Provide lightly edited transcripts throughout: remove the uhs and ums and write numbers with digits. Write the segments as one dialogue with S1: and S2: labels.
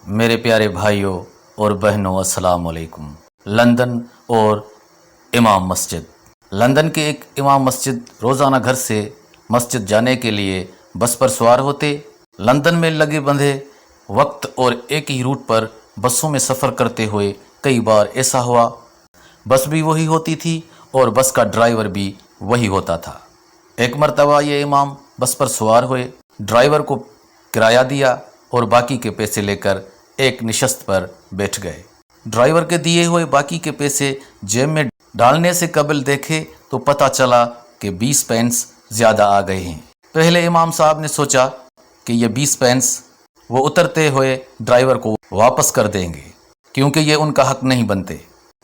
S1: میرے پیارے بھائیوں اور بہنوں، السلام علیکم۔ لندن اور امام مسجد۔ لندن کے ایک امام مسجد روزانہ گھر سے مسجد جانے کے لیے بس پر سوار ہوتے۔ لندن میں لگے بندھے وقت اور ایک ہی روٹ پر بسوں میں سفر کرتے ہوئے کئی بار ایسا ہوا بس بھی وہی ہوتی تھی اور بس کا ڈرائیور بھی وہی ہوتا تھا۔ ایک مرتبہ یہ امام بس پر سوار ہوئے، ڈرائیور کو کرایہ دیا اور باقی کے پیسے لے کر ایک نشست پر بیٹھ گئے۔ ڈرائیور کے دیے ہوئے باقی کے پیسے جیب میں ڈالنے سے قبل دیکھے تو پتہ چلا کہ 20 پینس زیادہ آ گئے ہیں۔ پہلے امام صاحب نے سوچا کہ یہ 20 پینس وہ اترتے ہوئے ڈرائیور کو واپس کر دیں گے کیونکہ یہ ان کا حق نہیں بنتے۔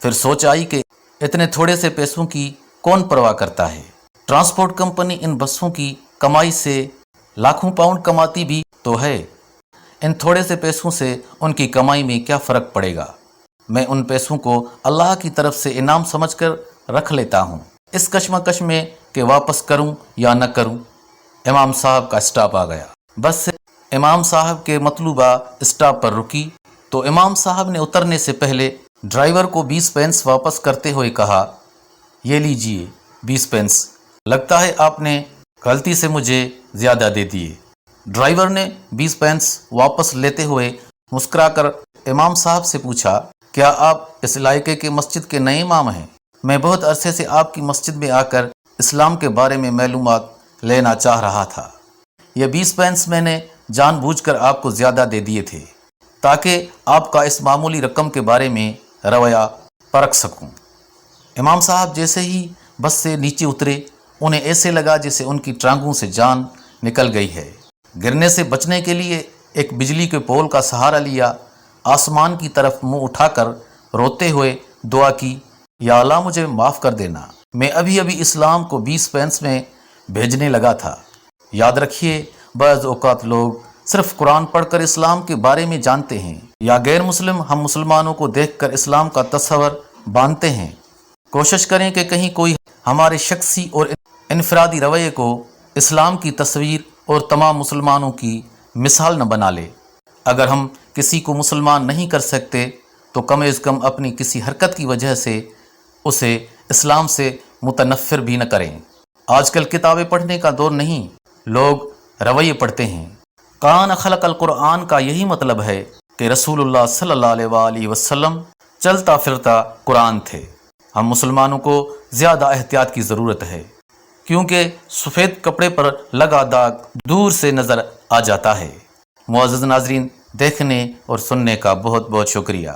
S1: پھر سوچ آئی کہ اتنے تھوڑے سے پیسوں کی کون پرواہ کرتا ہے، ٹرانسپورٹ کمپنی ان بسوں کی کمائی سے لاکھوں پاؤنڈ کماتی بھی تو ہے، ان تھوڑے سے پیسوں سے ان کی کمائی میں کیا فرق پڑے گا، میں ان پیسوں کو اللہ کی طرف سے انعام سمجھ کر رکھ لیتا ہوں۔ اس کشمکش میں کہ واپس کروں یا نہ کروں، امام صاحب کا اسٹاپ آ گیا۔ بس سے امام صاحب کے مطلوبہ اسٹاپ پر رکی تو امام صاحب نے اترنے سے پہلے ڈرائیور کو 20 پینس واپس کرتے ہوئے کہا، یہ لیجئے 20 پینس، لگتا ہے آپ نے غلطی سے مجھے زیادہ دے دیے۔ ڈرائیور نے 20 پینس واپس لیتے ہوئے مسکرا کر امام صاحب سے پوچھا، کیا آپ اس علاقے کے مسجد کے نئے امام ہیں؟ میں بہت عرصے سے آپ کی مسجد میں آ کر اسلام کے بارے میں معلومات لینا چاہ رہا تھا۔ یہ 20 پینس میں نے جان بوجھ کر آپ کو زیادہ دے دیے تھے تاکہ آپ کا اس معمولی رقم کے بارے میں رویہ پرکھ سکوں۔ امام صاحب جیسے ہی بس سے نیچے اترے، انہیں ایسے لگا جیسے ان کی ٹانگوں سے جان نکل گئی ہے۔ گرنے سے بچنے کے لیے ایک بجلی کے پول کا سہارا لیا، آسمان کی طرف منہ اٹھا کر روتے ہوئے دعا کی، یا اللہ مجھے معاف کر دینا، میں ابھی اسلام کو 20 پینس میں بھیجنے لگا تھا۔ یاد رکھیے، بعض اوقات لوگ صرف قرآن پڑھ کر اسلام کے بارے میں جانتے ہیں یا غیر مسلم ہم مسلمانوں کو دیکھ کر اسلام کا تصور باندھتے ہیں۔ کوشش کریں کہ کہیں کوئی ہمارے شخصی اور انفرادی رویے کو اسلام کی تصویر اور تمام مسلمانوں کی مثال نہ بنا لے۔ اگر ہم کسی کو مسلمان نہیں کر سکتے تو کم از کم اپنی کسی حرکت کی وجہ سے اسے اسلام سے متنفر بھی نہ کریں۔ آج کل کتابیں پڑھنے کا دور نہیں، لوگ رویے پڑھتے ہیں۔ کان خلق القرآن کا یہی مطلب ہے کہ رسول اللہ صلی اللہ علیہ وآلہ وسلم چلتا پھرتا قرآن تھے۔ ہم مسلمانوں کو زیادہ احتیاط کی ضرورت ہے کیونکہ سفید کپڑے پر لگا داغ دور سے نظر آ جاتا ہے۔ معزز ناظرین، دیکھنے اور سننے کا بہت بہت شکریہ۔